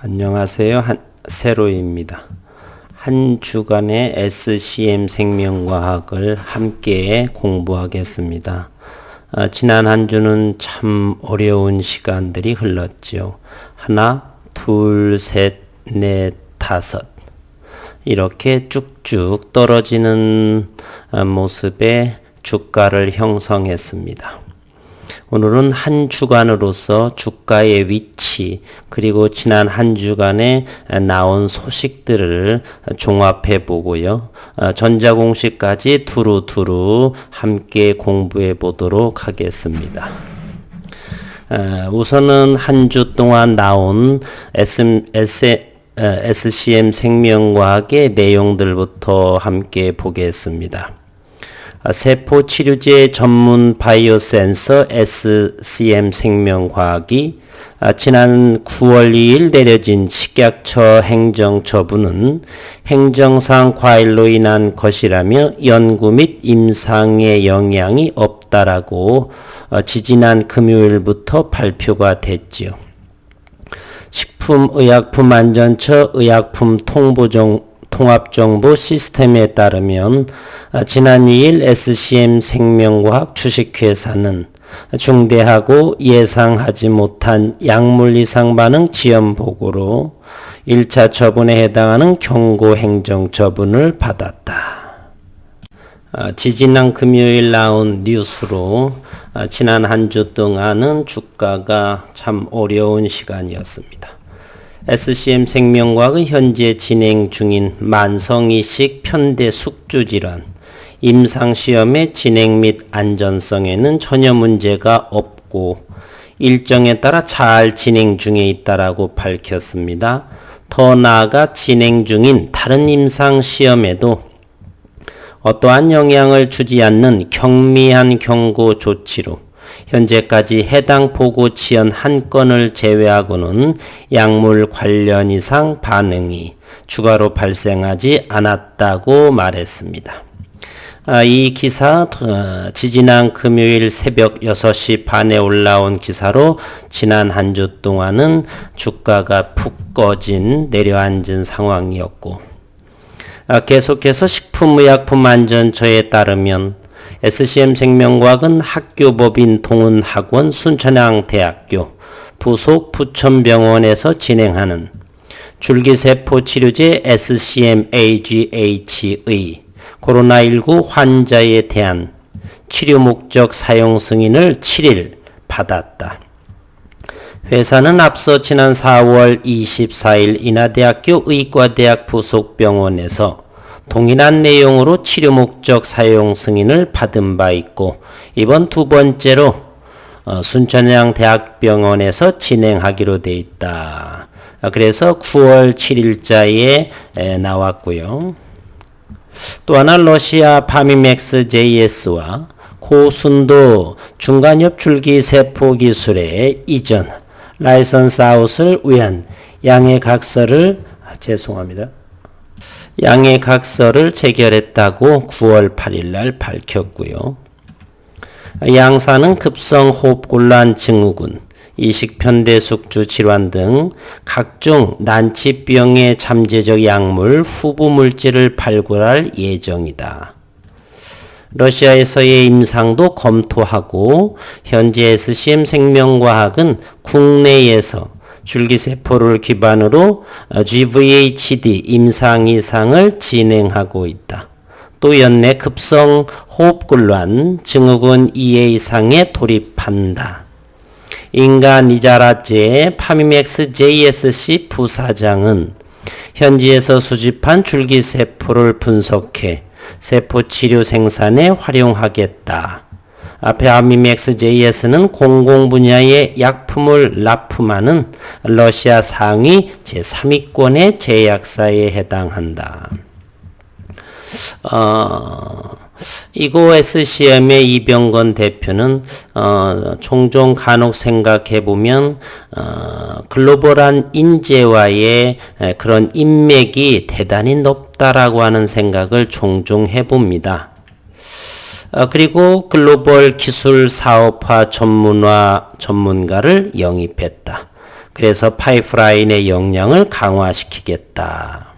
안녕하세요. 세로입니다. 한 주간의 SCM 생명과학을 함께 공부하겠습니다. 지난 한 주는 참 어려운 시간들이 흘렀죠. 하나, 둘, 셋, 넷, 다섯. 이렇게 쭉쭉 떨어지는 모습의 주가를 형성했습니다. 오늘은 한 주간으로서 주가의 위치 그리고 지난 한 주간에 나온 소식들을 종합해 보고요. 전자공식까지 두루두루 함께 공부해 보도록 하겠습니다. 우선은 한 주 동안 나온 SCM 생명과학의 내용들부터 함께 보겠습니다. 세포 치료제 전문 바이오 센서 SCM 생명과학이 지난 9월 2일 내려진 식약처 행정처분은 행정상 과일로 인한 것이라며 연구 및 임상에 영향이 없다라고 지지난 금요일부터 발표가 됐지요. 식품의약품안전처 의약품 통합정보 시스템에 따르면 지난 2일 SCM 생명과학 주식회사는 중대하고 예상하지 못한 약물 이상 반응 지연 보고로 1차 처분에 해당하는 경고 행정 처분을 받았다. 지지난 금요일 나온 뉴스로 지난 한 주 동안은 주가가 참 어려운 시간이었습니다. SCM 생명과학은 현재 진행 중인 만성이식 편대 숙주질환 임상시험의 진행 및 안전성에는 전혀 문제가 없고 일정에 따라 잘 진행 중에 있다라고 밝혔습니다. 더 나아가 진행 중인 다른 임상시험에도 어떠한 영향을 주지 않는 경미한 경고 조치로 현재까지 해당 보고 지연 한 건을 제외하고는 약물 관련 이상 반응이 추가로 발생하지 않았다고 말했습니다. 이 기사 지지난 금요일 새벽 6시 반에 올라온 기사로 지난 한 주 동안은 주가가 푹 꺼진 내려앉은 상황이었고 계속해서 식품의약품안전처에 따르면 SCM 생명과학은 학교법인 동은학원 순천향대학교 부속 부천병원에서 진행하는 줄기세포 치료제 SCM-AGH의 코로나19 환자에 대한 치료 목적 사용 승인을 7일 받았다. 회사는 앞서 지난 4월 24일 인하대학교 의과대학 부속병원에서 동일한 내용으로 치료 목적 사용 승인을 받은 바 있고 이번 두 번째로 순천향대학병원에서 진행하기로 돼 있다. 그래서 9월 7일자에 나왔고요. 또 하나 러시아 파미맥스 JS와 고순도 중간엽 줄기세포 기술의 이전 라이선스 아웃을 위한 양해 각서를 체결했다고 9월 8일 날 밝혔고요. 양사는 급성호흡곤란 증후군, 이식편대숙주 질환 등 각종 난치병의 잠재적 약물 후보 물질을 발굴할 예정이다. 러시아에서의 임상도 검토하고 현재 SCM 생명과학은 국내에서 줄기세포를 기반으로 GVHD 임상 이상을 진행하고 있다. 또 연내 급성 호흡곤란 증후군 2회 이상에 돌입한다. 인간 이자라제 파미맥스 JSC 부사장은 현지에서 수집한 줄기세포를 분석해 세포치료 생산에 활용하겠다. 파미맥스 JS는 공공 분야의 약품을 납품하는 러시아 상위 제3위권의 제약사에 해당한다. 이고 SCM의 이병건 대표는 종종 간혹 생각해보면 글로벌한 인재와의 그런 인맥이 대단히 높다라고 하는 생각을 종종 해봅니다. 그리고 글로벌 기술 사업화 전문가를 영입했다. 그래서 파이프라인의 역량을 강화시키겠다.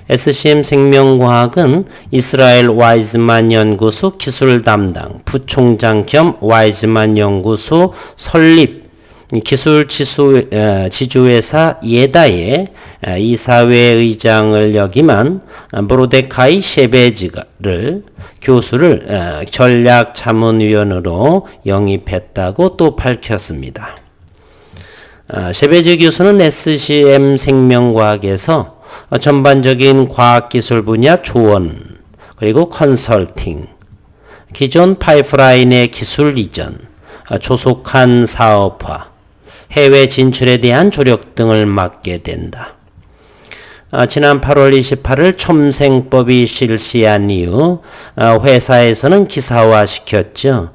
SCM 생명과학은 이스라엘 와이즈만 연구소 기술 담당 부총장 겸 와이즈만 연구소 설립 기술 지주회사 예다의 이사회 의장을 역임한 모르데카이 셰베즈를 교수를 전략자문위원으로 영입했다고 또 밝혔습니다. 셰베즈 교수는 SCM 생명과학에서 전반적인 과학기술 분야 조언, 그리고 컨설팅, 기존 파이프라인의 기술 이전, 조속한 사업화, 해외 진출에 대한 조력 등을 맡게 된다. 지난 8월 28일 첨생법이 실시한 이후 회사에서는 기사화시켰죠.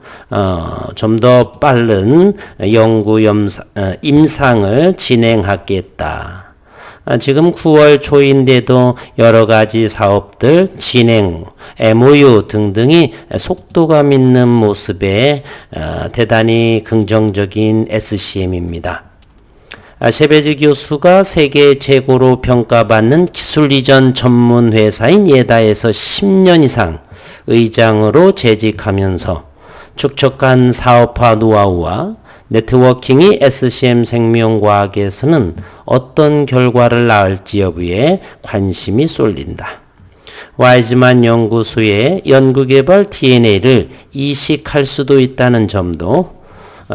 좀 더 빠른 연구 임상을 진행하겠다. 지금 9월 초인데도 여러 가지 사업들 진행, MOU 등등이 속도감 있는 모습에 대단히 긍정적인 SCM입니다. 셰베즈 교수가 세계 최고로 평가받는 기술 이전 전문 회사인 예다에서 10년 이상 의장으로 재직하면서 축적한 사업화 노하우와 네트워킹이 SCM 생명과학에서는 어떤 결과를 낳을지 여부에 관심이 쏠린다. 와이즈만 연구소의 연구개발 DNA를 이식할 수도 있다는 점도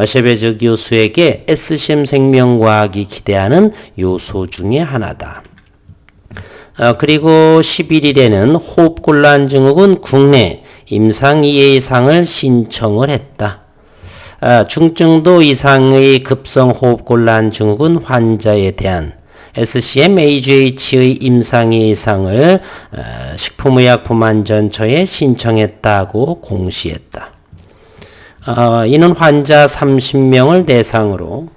셰베즈 교수에게 SCM 생명과학이 기대하는 요소 중에 하나다. 그리고 11일에는 호흡곤란 증후군 국내 임상 EA상을 신청을 했다. 중증도 이상의 급성호흡곤란 증후군 환자에 대한 SCM AGH의 임상 예상을 식품의약품안전처에 신청했다고 공시했다. 이는 환자 30명을 대상으로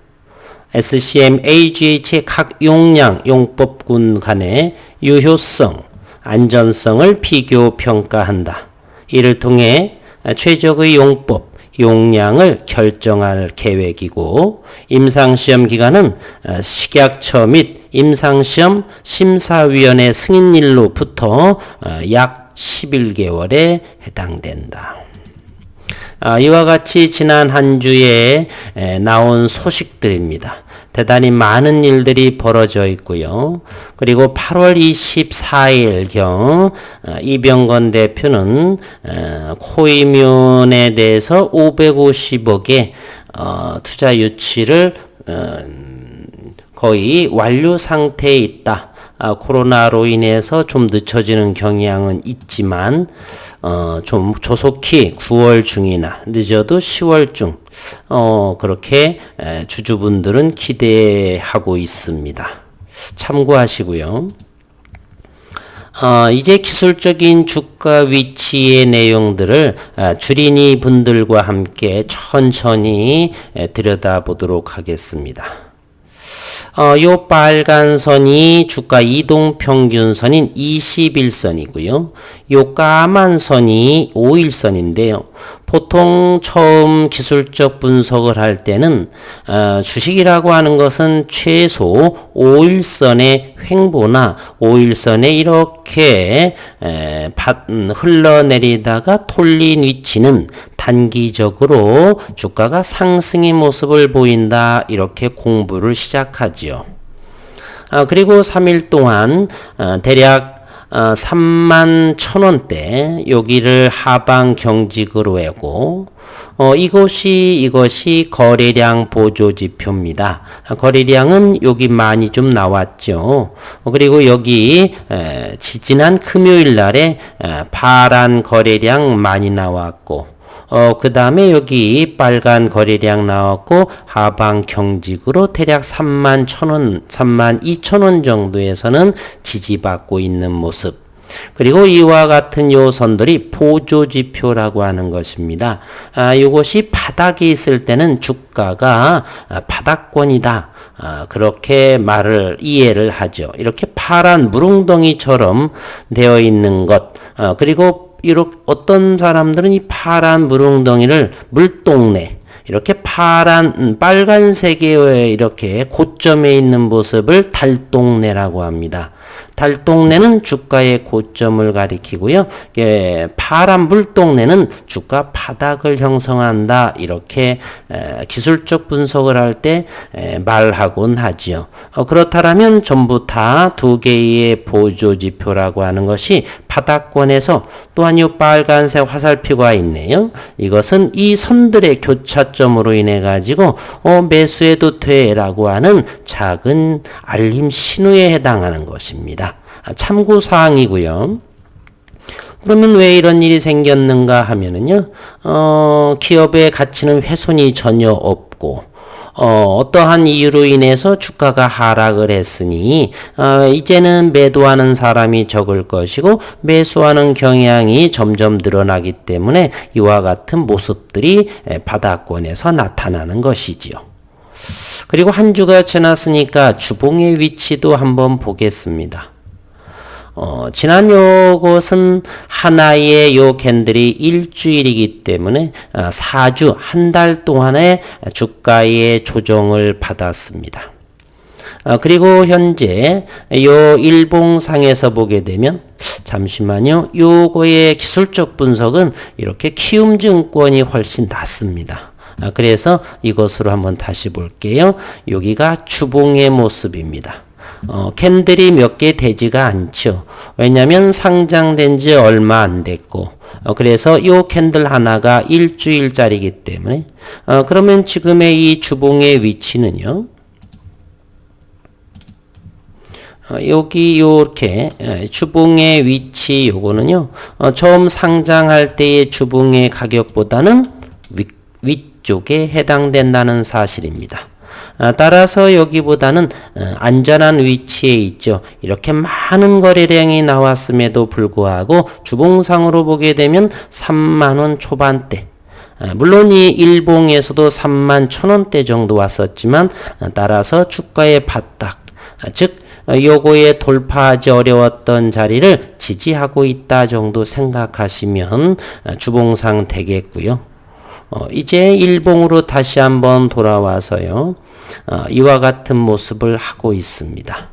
SCM AGH의 각 용량, 용법군 간의 유효성, 안전성을 비교 평가한다. 이를 통해 최적의 용법, 용량을 결정할 계획이고 임상시험 기간은 식약처 및 임상시험 심사위원회 승인일로부터 약 11개월에 해당된다. 이와 같이 지난 한 주에 나온 소식들입니다. 대단히 많은 일들이 벌어져 있고요. 그리고 8월 24일경 이병건 대표는 코이뮨에 대해서 550억의 투자 유치를 거의 완료 상태에 있다. 코로나로 인해서 좀 늦춰지는 경향은 있지만 좀 조속히 9월 중이나 늦어도 10월 중 그렇게 주주분들은 기대하고 있습니다. 참고하시고요. 이제 기술적인 주가 위치의 내용들을 주린이 분들과 함께 천천히 들여다보도록 하겠습니다. 요 빨간 선이 주가 이동 평균선인 21선이고요. 요 까만 선이 5일선인데요. 보통 처음 기술적 분석을 할 때는 주식이라고 하는 것은 최소 5일선의 횡보나 5일선에 이렇게 흘러내리다가 톨린 위치는 단기적으로 주가가 상승의 모습을 보인다. 이렇게 공부를 시작하지요. 그리고 3일 동안 대략 31,000원대 여기를 하방 경직으로 하고 이것이 거래량 보조 지표입니다. 거래량은 여기 많이 좀 나왔죠. 그리고 여기 지난 금요일 날에 파란 거래량 많이 나왔고 그 다음에 여기 빨간 거래량 나왔고 하방 경직으로 대략 31,000원, 32,000원 정도에서는 지지받고 있는 모습. 그리고 이와 같은 요선들이 보조지표라고 하는 것입니다. 이것이 바닥에 있을 때는 주가가 바닥권이다. 그렇게 이해를 하죠. 이렇게 파란 물웅덩이처럼 되어 있는 것. 그리고 어떤 사람들은 이 파란 물웅덩이를 물동네, 이렇게 빨간색의 이렇게 고점에 있는 모습을 달동네라고 합니다. 달동네는 주가의 고점을 가리키고요. 파란 물동네는 주가 바닥을 형성한다. 이렇게 기술적 분석을 할 때 말하곤 하지요. 그렇다면 전부 다 두 개의 보조지표라고 하는 것이 바닥권에서 또한 이 빨간색 화살표가 있네요. 이것은 이 선들의 교차점으로 인해 가지고 매수해도 돼라고 하는 작은 알림 신호에 해당하는 것입니다. 참고사항이고요. 그러면 왜 이런 일이 생겼는가 하면은요, 기업의 가치는 훼손이 전혀 없고, 어떠한 이유로 인해서 주가가 하락을 했으니, 이제는 매도하는 사람이 적을 것이고, 매수하는 경향이 점점 늘어나기 때문에 이와 같은 모습들이 바닥권에서 나타나는 것이지요. 그리고 한 주가 지났으니까 주봉의 위치도 한번 보겠습니다. 지난 요것은 하나의 요 캔들이 일주일이기 때문에 4주, 한 달 동안의 주가의 조정을 받았습니다. 그리고 현재 요 일봉상에서 보게 되면 잠시만요. 요거의 기술적 분석은 이렇게 키움증권이 훨씬 낫습니다. 그래서 이것으로 한번 다시 볼게요. 여기가 주봉의 모습입니다. 캔들이 몇 개 되지가 않죠. 왜냐면 상장된 지 얼마 안 됐고, 그래서 이 캔들 하나가 일주일짜리이기 때문에, 그러면 지금의 이 주봉의 위치는요, 여기 요렇게 주봉의 위치 요거는요, 처음 상장할 때의 주봉의 가격보다는 위쪽에 해당된다는 사실입니다. 따라서 여기보다는 안전한 위치에 있죠. 이렇게 많은 거래량이 나왔음에도 불구하고 주봉상으로 보게 되면 3만원 초반대, 물론 이 일봉에서도 3만 1,000원대 정도 왔었지만 따라서 주가의 바닥, 즉 요거에 돌파하지 어려웠던 자리를 지지하고 있다 정도 생각하시면 주봉상 되겠고요. 이제 일봉으로 다시 한번 돌아와서요. 이와 같은 모습을 하고 있습니다.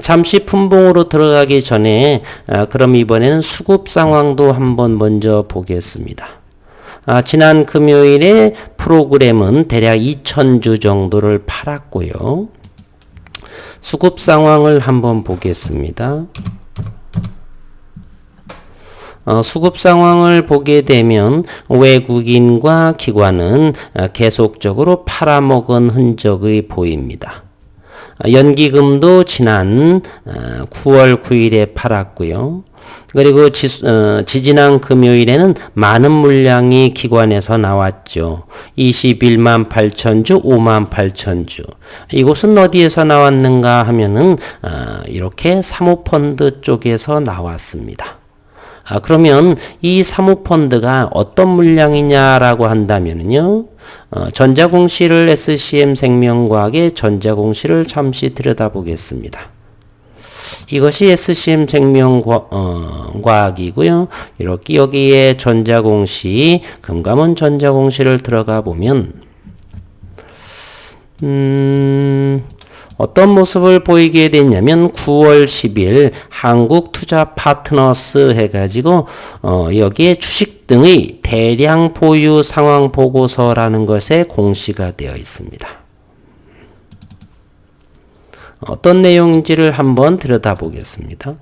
잠시 분봉으로 들어가기 전에 그럼 이번에는 수급 상황도 한번 먼저 보겠습니다. 지난 금요일에 프로그램은 대략 2,000주 정도를 팔았고요. 수급 상황을 한번 보겠습니다. 수급 상황을 보게 되면 외국인과 기관은 계속적으로 팔아먹은 흔적이 보입니다. 연기금도 지난 9월 9일에 팔았고요. 그리고 지지난 금요일에는 많은 물량이 기관에서 나왔죠. 21만 8천주, 5만 8천주. 이곳은 어디에서 나왔는가 하면은 이렇게 사모펀드 쪽에서 나왔습니다. 그러면 이 사모펀드가 어떤 물량이냐라고 한다면요. 전자공시를 SCM생명과학의 전자공시를 잠시 들여다보겠습니다. 이것이 SCM생명과학이고요. 이렇게 여기에 전자공시, 금감원 전자공시를 들어가 보면 어떤 모습을 보이게 됐냐면 9월 10일 한국투자파트너스 해가지고 여기에 주식 등의 대량 보유 상황 보고서라는 것에 공시가 되어 있습니다. 어떤 내용인지를 한번 들여다보겠습니다.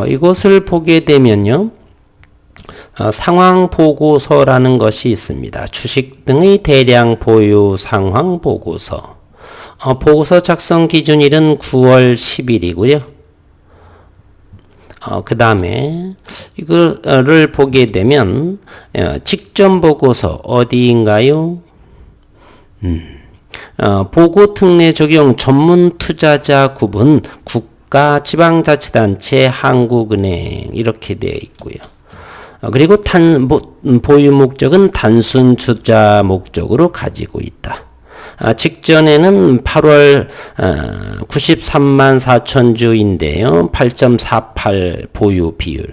이것을 보게 되면요. 상황 보고서라는 것이 있습니다. 주식 등의 대량 보유 상황 보고서. 보고서 작성 기준일은 9월 10일이고요. 그 다음에 이거를 보게 되면 직전 보고서 어디인가요? 보고 특례 적용 전문 투자자 구분 국가 지방자치단체 한국은행 이렇게 되어 있고요. 그리고 보유 목적은 단순 투자 목적으로 가지고 있다. 직전에는 8월 93만 4천 주인데요. 8.48 보유 비율.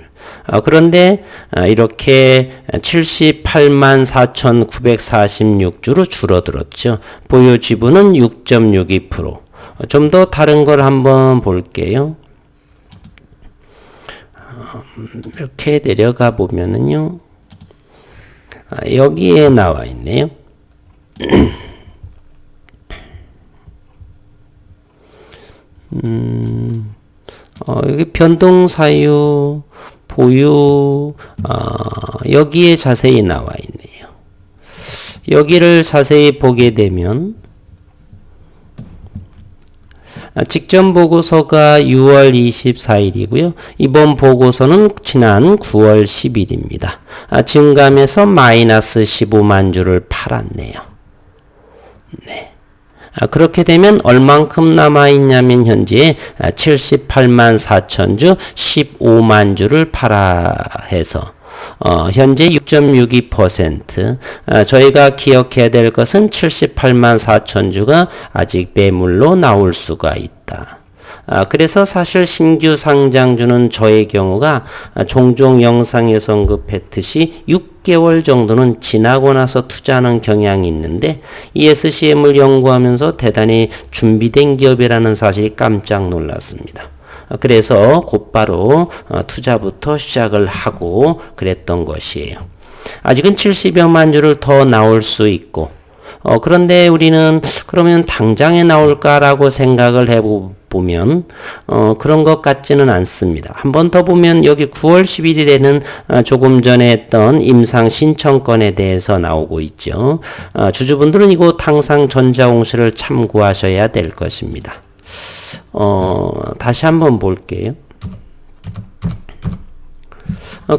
그런데 이렇게 78만 4,946주로 줄어들었죠. 보유 지분은 6.62%. 좀 더 다른 걸 한번 볼게요. 이렇게 내려가 보면은요. 여기에 나와 있네요. 여기 변동 사유, 보유, 여기에 자세히 나와 있네요. 여기를 자세히 보게 되면, 직전 보고서가 6월 24일이고요. 이번 보고서는 지난 9월 10일입니다. 증감에서 마이너스 15만 주를 팔았네요. 네. 그렇게 되면 얼만큼 남아있냐면 현재 78만 4천 주 15만 주를 팔아 해서 현재 6.62%. 저희가 기억해야 될 것은 78만 4천 주가 아직 매물로 나올 수가 있다. 그래서 사실 신규 상장주는 저의 경우가 종종 영상에서 언급했듯이 6개월 정도는 지나고 나서 투자하는 경향이 있는데 ESCM을 연구하면서 대단히 준비된 기업이라는 사실이 깜짝 놀랐습니다. 그래서 곧바로 투자부터 시작을 하고 그랬던 것이에요. 아직은 70여만 주를 더 나올 수 있고 그런데 우리는 그러면 당장에 나올까라고 생각을 해보면 그런 것 같지는 않습니다. 한 번 더 보면 여기 9월 11일에는 조금 전에 했던 임상 신청권에 대해서 나오고 있죠. 주주분들은 이곳 항상 전자공시를 참고하셔야 될 것입니다. 다시 한번 볼게요.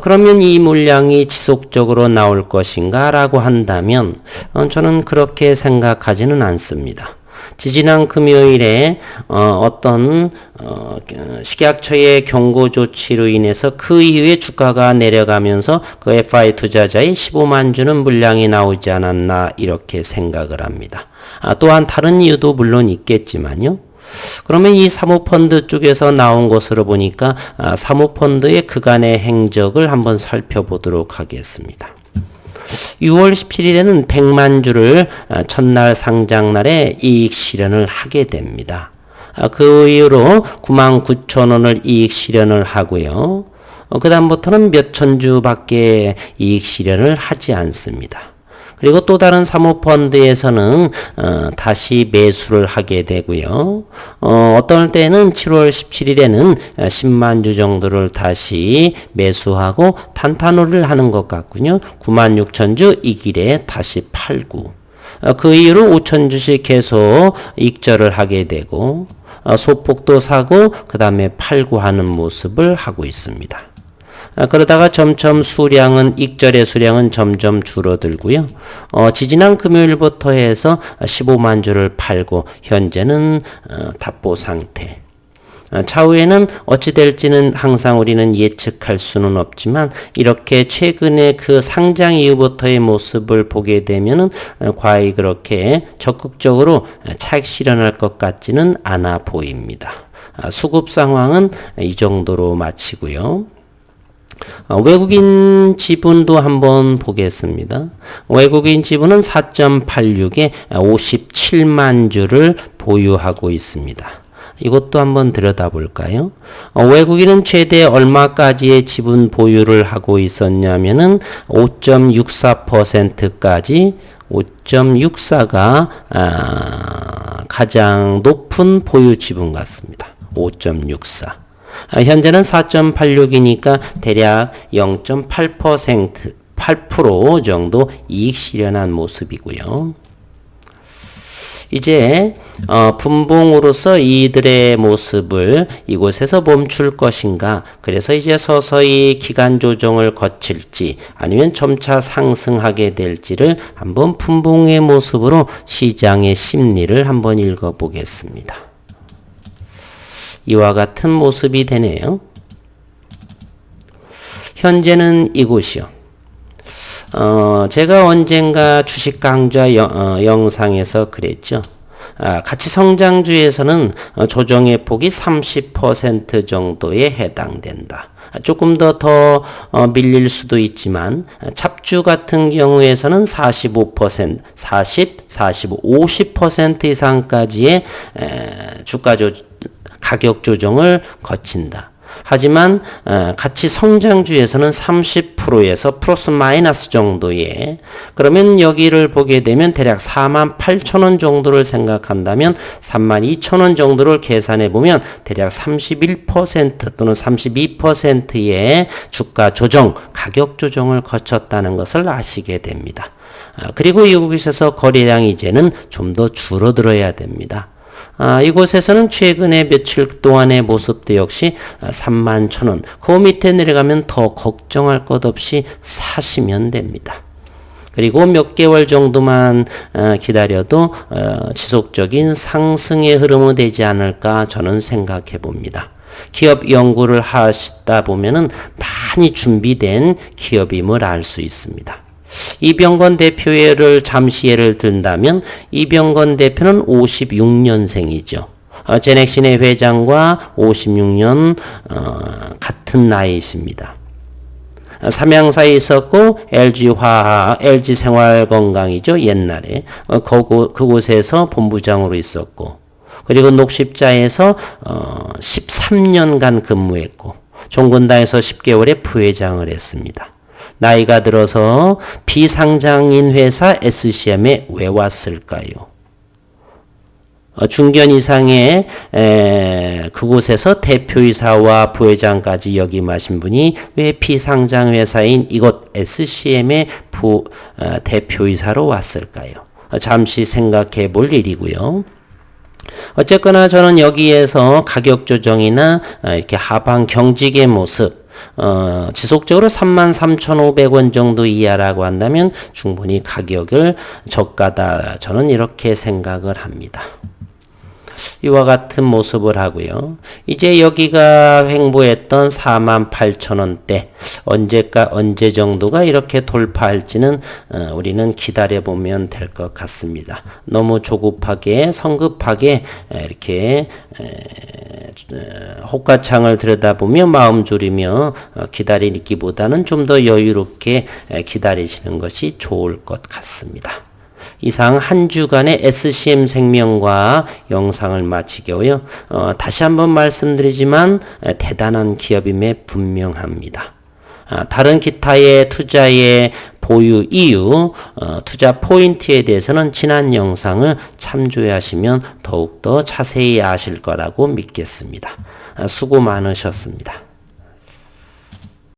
그러면 이 물량이 지속적으로 나올 것인가 라고 한다면 저는 그렇게 생각하지는 않습니다. 지지난 금요일에 어떤 식약처의 경고 조치로 인해서 그 이후에 주가가 내려가면서 그 FI 투자자의 15만 주는 물량이 나오지 않았나 이렇게 생각을 합니다. 또한 다른 이유도 물론 있겠지만요. 그러면 이 사모펀드 쪽에서 나온 것으로 보니까 사모펀드의 그간의 행적을 한번 살펴보도록 하겠습니다. 6월 17일에는 100만 주를 첫날 상장날에 이익 실현을 하게 됩니다. 그 이후로 99,000원을 이익 실현을 하고요. 그 다음부터는 몇천 주밖에 이익 실현을 하지 않습니다. 그리고 또 다른 사모펀드에서는 다시 매수를 하게 되고요. 어떤 때는 7월 17일에는 10만 주 정도를 다시 매수하고 탄탄호를 하는 것 같군요. 96,000주 이 길에 다시 팔고 그 이후로 5,000주씩 계속 익절을 하게 되고 소폭도 사고 그 다음에 팔고 하는 모습을 하고 있습니다. 그러다가 점점 익절의 수량은 점점 줄어들고요. 지지난 금요일부터 해서 15만 주를 팔고 현재는 답보 상태. 차후에는 어찌 될지는 항상 우리는 예측할 수는 없지만 이렇게 최근에 그 상장 이후부터의 모습을 보게 되면은 과히 그렇게 적극적으로 차익 실현할 것 같지는 않아 보입니다. 수급 상황은 이 정도로 마치고요. 외국인 지분도 한번 보겠습니다. 외국인 지분은 4.86에 57만 주를 보유하고 있습니다. 이것도 한번 들여다볼까요? 외국인은 최대 얼마까지의 지분 보유를 하고 있었냐면은 5.64%까지 5.64가 가장 높은 보유 지분 같습니다. 5.64. 현재는 4.86이니까 대략 0.8% 8% 정도 이익 실현한 모습이고요. 이제 분봉으로서 이들의 모습을 이곳에서 멈출 것인가, 그래서 이제 서서히 기간 조정을 거칠지 아니면 점차 상승하게 될지를 한번 분봉의 모습으로 시장의 심리를 한번 읽어보겠습니다. 이와 같은 모습이 되네요. 현재는 이곳이요. 제가 언젠가 주식 강좌 영상에서 그랬죠. 가치 성장주에서는 조정의 폭이 30% 정도에 해당된다. 조금 더 밀릴 수도 있지만 찹주 같은 경우에서는 45%, 40, 45, 50% 이상까지의 가격 조정을 거친다. 하지만 가치 성장주에서는 30%에서 플러스 마이너스 정도의, 그러면 여기를 보게 되면 대략 48,000원 정도를 생각한다면 32,000원 정도를 계산해 보면 대략 31% 또는 32%의 주가 조정, 가격 조정을 거쳤다는 것을 아시게 됩니다. 그리고 여기서 거래량이 이제는 좀 더 줄어들어야 됩니다. 이곳에서는 최근에 며칠 동안의 모습도 역시 31,000원, 그 밑에 내려가면 더 걱정할 것 없이 사시면 됩니다. 그리고 몇 개월 정도만 기다려도 지속적인 상승의 흐름이 되지 않을까 저는 생각해 봅니다. 기업 연구를 하시다 보면은 많이 준비된 기업임을 알 수 있습니다. 이병건 대표를 잠시 예를 든다면 이병건 대표는 56년생이죠. 제넥신의 회장과 56년 같은 나이이십니다. 삼양사에 있었고 LG화학, LG생활건강이죠. 옛날에 그곳에서 본부장으로 있었고, 그리고 녹십자에서 13년간 근무했고 종근당에서 10개월의 부회장을 했습니다. 나이가 들어서 비상장인 회사 SCM에 왜 왔을까요? 중견 이상의 그곳에서 대표이사와 부회장까지 역임하신 분이 왜 비상장 회사인 이곳 SCM의 대표이사로 왔을까요? 잠시 생각해 볼 일이고요. 어쨌거나 저는 여기에서 가격 조정이나 이렇게 하방 경직의 모습, 지속적으로 33,500원 정도 이하라고 한다면 충분히 가격을 저가다, 저는 이렇게 생각을 합니다. 이와 같은 모습을 하고요. 이제 여기가 횡보했던 48,000원대 언제 정도가 이렇게 돌파할지는 우리는 기다려보면 될 것 같습니다. 너무 조급하게 성급하게 이렇게 호가창을 들여다보며 마음 졸이며 기다리기보다는 좀 더 여유롭게 기다리시는 것이 좋을 것 같습니다. 이상 한 주간의 SCM 생명과 영상을 마치고요. 다시 한번 말씀드리지만 대단한 기업임에 분명합니다. 다른 기타의 투자의 보유 이유, 투자 포인트에 대해서는 지난 영상을 참조하시면 더욱더 자세히 아실 거라고 믿겠습니다. 수고 많으셨습니다.